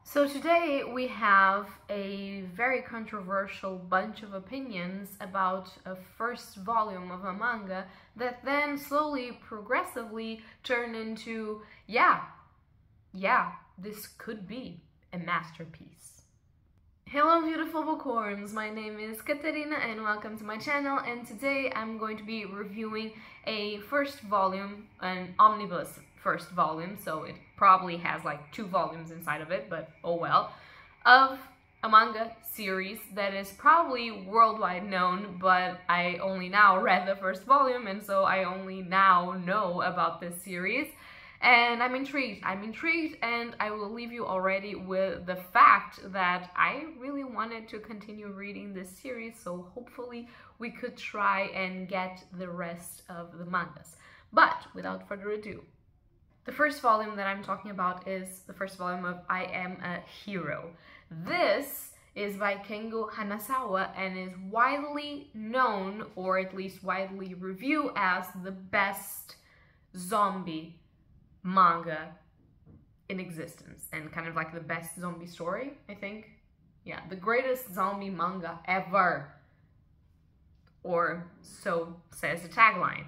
So today we have a very controversial bunch of opinions about a first volume of a manga that then slowly, progressively turned into, yeah, this could be a masterpiece. Hello beautiful bookworms, my name is Katarina and welcome to my channel, and today I'm going to be reviewing a first volume, an omnibus first volume, so it probably has like 2 volumes inside of it, but oh well, of a manga series that is probably worldwide known, but I only now read the first volume, and so I only now know about this series. And I'm intrigued, and I will leave you already with the fact that I really wanted to continue reading this series, so hopefully we could try and get the rest of the mangas. But without further ado, the first volume that I'm talking about is the first volume of I Am a Hero. This is by Kengo Hanazawa and is widely known, or at least widely reviewed, as the best zombie manga in existence, and kind of like the best zombie story, I think. Yeah, the greatest zombie manga ever, or so says the tagline.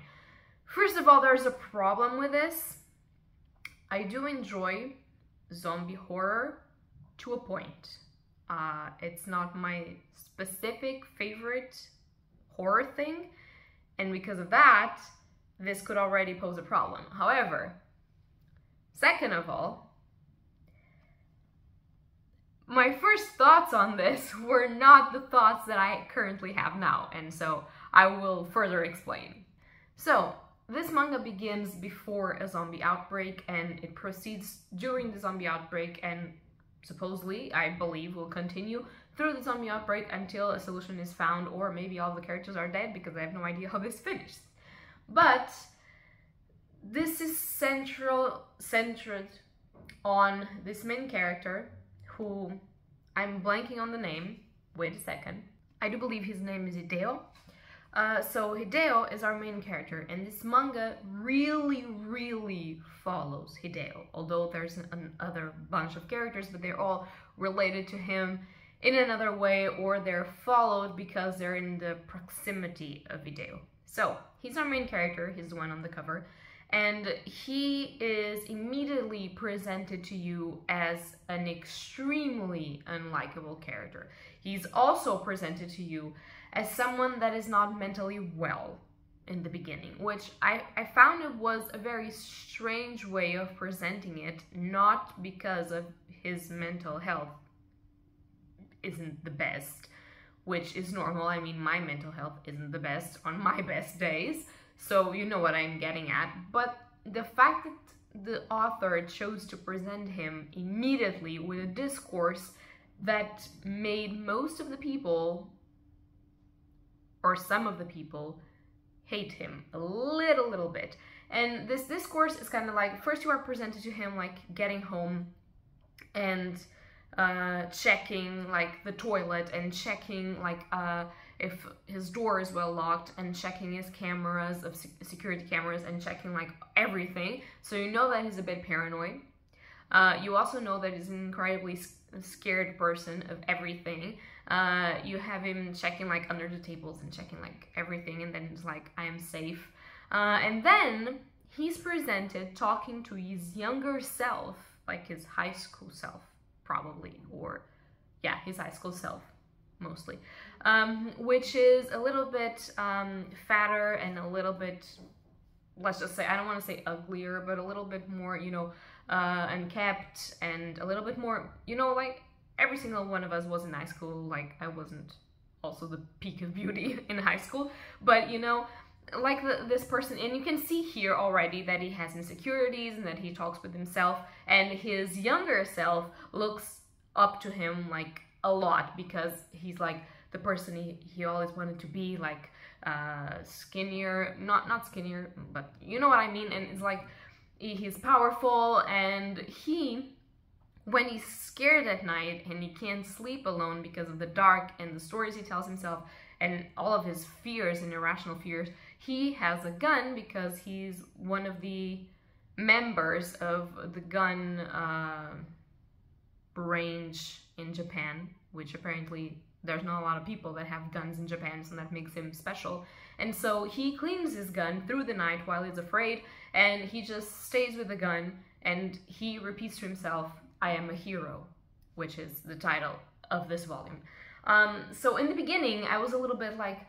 First of all, there's a problem with this. I do enjoy zombie horror to a point. It's not my specific favorite horror thing, and because of that, this could already pose a problem. However, second of all, my first thoughts on this were not the thoughts that I currently have now, and so I will further explain. So, this manga begins before a zombie outbreak, and it proceeds during the zombie outbreak, and supposedly, I believe, will continue through the zombie outbreak until a solution is found, or maybe all the characters are dead, because I have no idea how this finishes. But this is centered on this main character, who I'm blanking on the name. Wait a second. I do believe his name is Hideo. So Hideo is our main character, and this manga really follows Hideo, although there's another bunch of characters, but they're all related to him in another way, or they're followed because they're in the proximity of Hideo. So he's our main character, he's the one on the cover, and he is immediately presented to you as an extremely unlikable character. He's also presented to you as someone that is not mentally well in the beginning, which I found it was a very strange way of presenting it, not because of his mental health isn't the best, which is normal. I mean, my mental health isn't the best on my best days, so you know what I'm getting at. But the fact that the author chose to present him immediately with a discourse that made most of the people, or some of the people, hate him a little bit. And this discourse is kind of like, first you are presented to him like getting home and checking like the toilet, and checking like if his door is well locked, and checking his cameras, of security cameras, and checking like everything. So you know that he's a bit paranoid. You also know that he's an incredibly scared person of everything. You have him checking like under the tables and checking like everything, and then he's like, I am safe. And then he's presented talking to his younger self, like his high school self, probably, or yeah, his high school self, mostly, which is a little bit fatter and a little bit, let's just say, I don't want to say uglier, but a little bit more, you know, unkept, and a little bit more, you know, like every single one of us was in high school. Like, I wasn't also the peak of beauty in high school, but you know, like this person, and you can see here already that he has insecurities and that he talks with himself, and his younger self looks up to him like a lot, because he's like the person he always wanted to be, like skinnier, not skinnier, but you know what I mean. And it's like he's powerful, and when he's scared at night and he can't sleep alone because of the dark and the stories he tells himself and all of his fears and irrational fears, he has a gun because he's one of the members of the gun range in Japan, which apparently there's not a lot of people that have guns in Japan, so that makes him special. And so he cleans his gun through the night while he's afraid, and he just stays with the gun, and he repeats to himself, "I am a hero," which is the title of this volume. So in the beginning, I was a little bit like,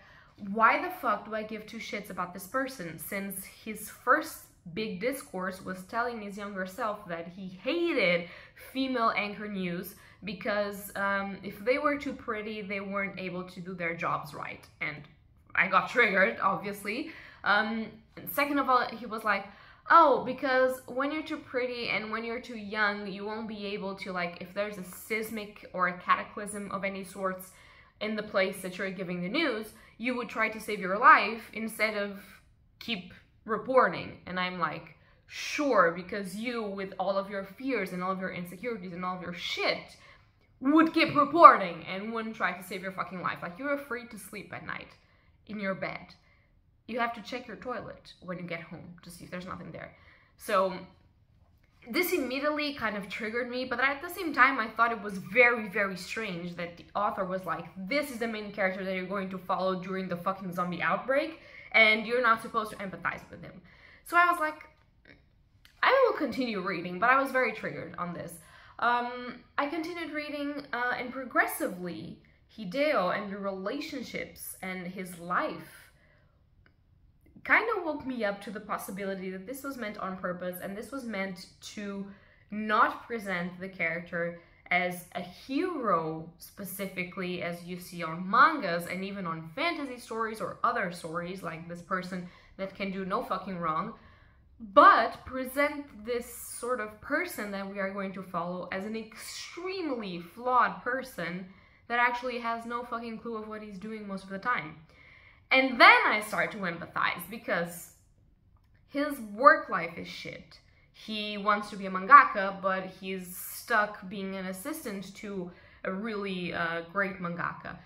why the fuck do I give two shits about this person? Since his first big discourse was telling his younger self that he hated female anchor news because if they were too pretty, they weren't able to do their jobs right. And I got triggered, obviously. Second of all, he was like, oh, because when you're too pretty and when you're too young, you won't be able to, like, if there's a seismic or a cataclysm of any sorts in the place that you're giving the news, you would try to save your life instead of keep reporting. And I'm like, sure, because you, with all of your fears and all of your insecurities and all of your shit, would keep reporting and wouldn't try to save your fucking life. Like, you're afraid to sleep at night in your bed. You have to check your toilet when you get home to see if there's nothing there. So this immediately kind of triggered me, but at the same time, I thought it was very, very strange that the author was like, this is the main character that you're going to follow during the fucking zombie outbreak, and you're not supposed to empathize with him. So I was like, I will continue reading, but I was very triggered on this. I continued reading, and progressively, Hideo and the relationships and his life kind of woke me up to the possibility that this was meant on purpose, and this was meant to not present the character as a hero specifically, as you see on mangas and even on fantasy stories or other stories, like this person that can do no fucking wrong, but present this sort of person that we are going to follow as an extremely flawed person that actually has no fucking clue of what he's doing most of the time. And then I start to empathize because his work life is shit. He wants to be a mangaka, but he's stuck being an assistant to a really great mangaka.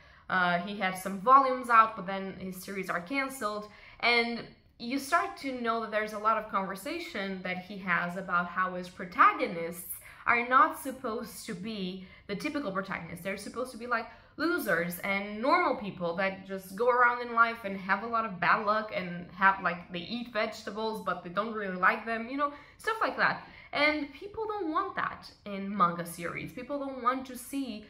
He had some volumes out, but then his series are cancelled. And you start to know that there's a lot of conversation that he has about how his protagonists are not supposed to be the typical protagonists. They're supposed to be like losers and normal people that just go around in life and have a lot of bad luck and have, like, they eat vegetables but they don't really like them, you know, stuff like that. And people don't want that in manga series. People don't want to see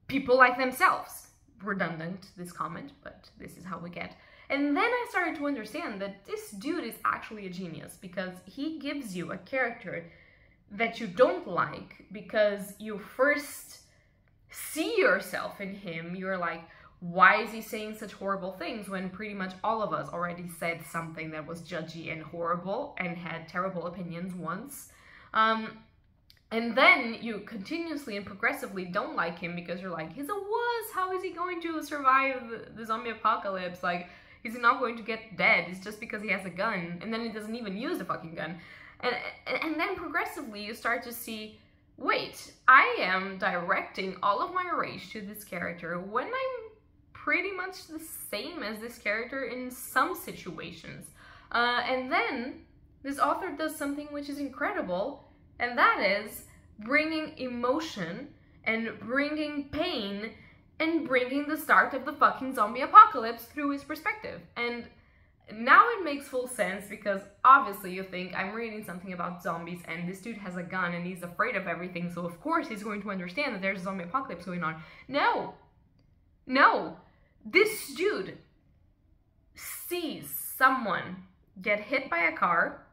people like themselves. Redundant, this comment, but this is how we get. And then I started to understand that this dude is actually a genius, because he gives you a character that you don't like because you first see yourself in him. You're like, why is he saying such horrible things when pretty much all of us already said something that was judgy and horrible and had terrible opinions once? And then you continuously and progressively don't like him because you're like, he's a wuss, how is he going to survive the zombie apocalypse? Like, is he not going to get dead? It's just because he has a gun, and then he doesn't even use the fucking gun. And then progressively you start to see, wait, I am directing all of my rage to this character when I'm pretty much the same as this character in some situations. And then this author does something which is incredible, and that is bringing emotion and bringing pain and bringing the start of the fucking zombie apocalypse through his perspective. And now it makes full sense, because obviously you think, I'm reading something about zombies and this dude has a gun and he's afraid of everything, so of course he's going to understand that there's a zombie apocalypse going on. No! No! This dude sees someone get hit by a car,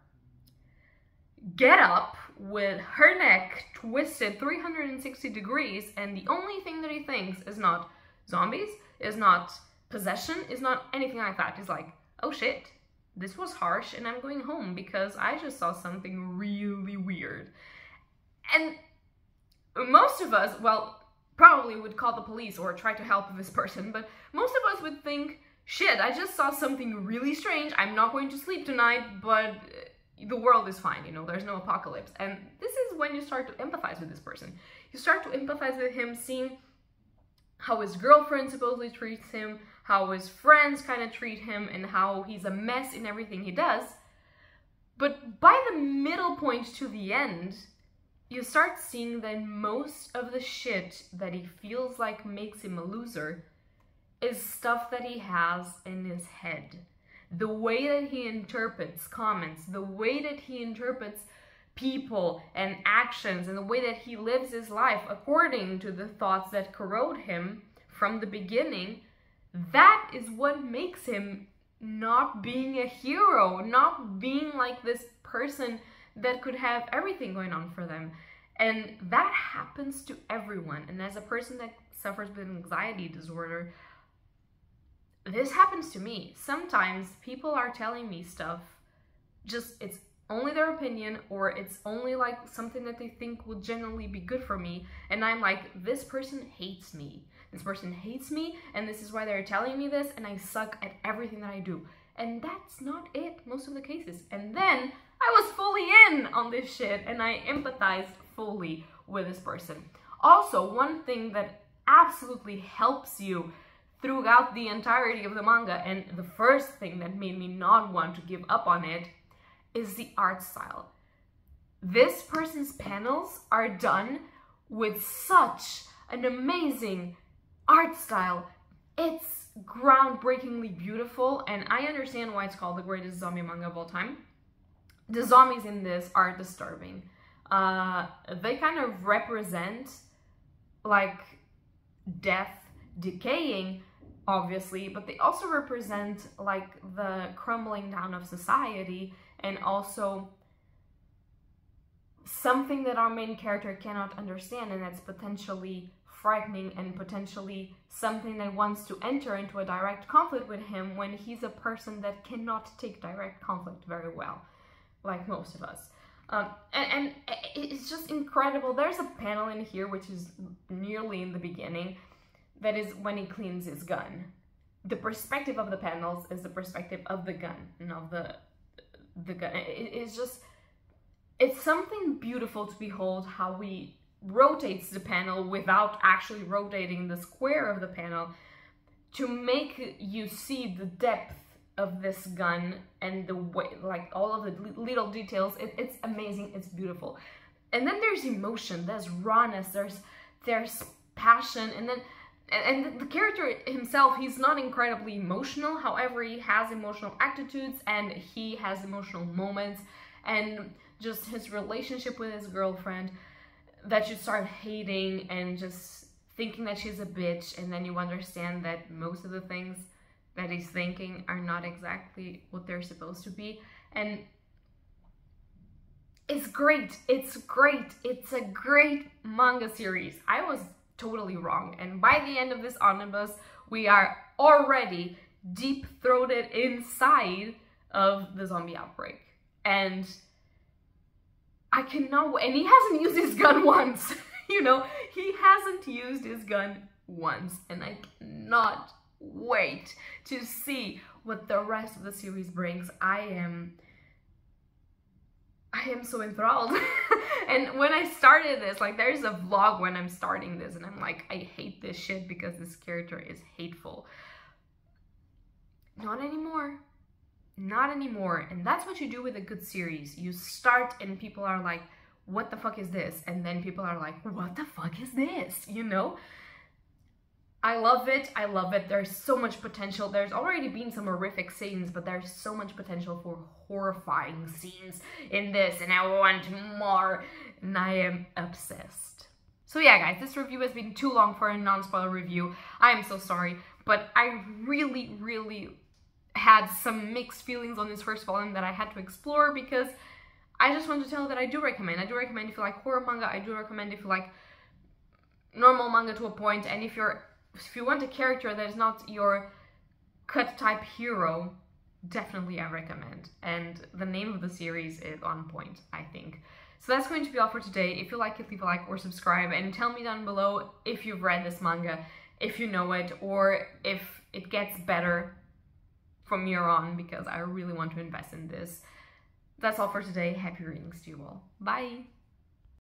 get up with her neck twisted 360 degrees, and the only thing that he thinks is not zombies, is not possession, is not anything like that. He's like, oh shit, this was harsh and I'm going home because I just saw something really weird. And most of us, well, probably would call the police or try to help this person, but most of us would think, shit, I just saw something really strange, I'm not going to sleep tonight, but the world is fine, you know, there's no apocalypse. And this is when you start to empathize with this person. You start to empathize with him, seeing how his girlfriend supposedly treats him, how his friends kind of treat him, and how he's a mess in everything he does. But by the middle point to the end, you start seeing that most of the shit that he feels like makes him a loser is stuff that he has in his head. The way that he interprets comments, the way that he interprets people and actions, and the way that he lives his life according to the thoughts that corrode him from the beginning, that is what makes him not being a hero, not being like this person that could have everything going on for them. And that happens to everyone. And as a person that suffers with an anxiety disorder, this happens to me. Sometimes people are telling me stuff, just it's only their opinion, or it's only like something that they think will generally be good for me, and I'm like, this person hates me. This person hates me, and this is why they're telling me this, and I suck at everything that I do. And that's not it most of the cases. And then I was fully in on this shit, and I empathized fully with this person. Also, one thing that absolutely helps you throughout the entirety of the manga, and the first thing that made me not want to give up on it, is the art style. This person's panels are done with such an amazing art style. It's groundbreakingly beautiful, and I understand why it's called the greatest zombie manga of all time. The zombies in this are disturbing. They kind of represent like death, decaying, obviously, but they also represent like the crumbling down of society, and also something that our main character cannot understand, and that's potentially frightening and potentially something that wants to enter into a direct conflict with him when he's a person that cannot take direct conflict very well, like most of us. And it's just incredible. There's a panel in here which is nearly in the beginning, that is when he cleans his gun. The perspective of the panels is the perspective of the gun, and of the gun. It's just, it's something beautiful to behold how he rotates the panel without actually rotating the square of the panel to make you see the depth of this gun and the way, like all of the little details. It's amazing, it's beautiful. And then there's emotion, there's rawness, there's passion, and the character himself, he's not incredibly emotional. However, he has emotional attitudes, and he has emotional moments, and just his relationship with his girlfriend that you start hating and just thinking that she's a bitch, and then you understand that most of the things that he's thinking are not exactly what they're supposed to be. And it's great. It's great. It's a great manga series. I was totally wrong, and by the end of this omnibus we are already deep-throated inside of the zombie outbreak, and I cannot wait. And he hasn't used his gun once. You know, he hasn't used his gun once, and I cannot wait to see what the rest of the series brings. I am so enthralled. And when I started this, like, there's a vlog when I'm starting this, and I'm like, I hate this shit because this character is hateful. Not anymore. Not anymore. And that's what you do with a good series. You start and people are like, what the fuck is this? And then people are like, what the fuck is this? You know? I love it. I love it. There's so much potential. There's already been some horrific scenes, but there's so much potential for horrifying scenes in this, and I want more, and I am obsessed. So yeah, guys, this review has been too long for a non-spoiler review. I am so sorry, but I really, really had some mixed feelings on this first volume that I had to explore, because I just want to tell you that I do recommend. I do recommend if you like horror manga. I do recommend if you like normal manga to a point, and if you want a character that is not your cut type hero, definitely I recommend. And the name of the series is on point, I think. So that's going to be all for today. If you like it, leave a like or subscribe, and tell me down below if you've read this manga, if you know it, or if it gets better from here on, because I really want to invest in this. That's all for today. Happy readings to you all. Bye!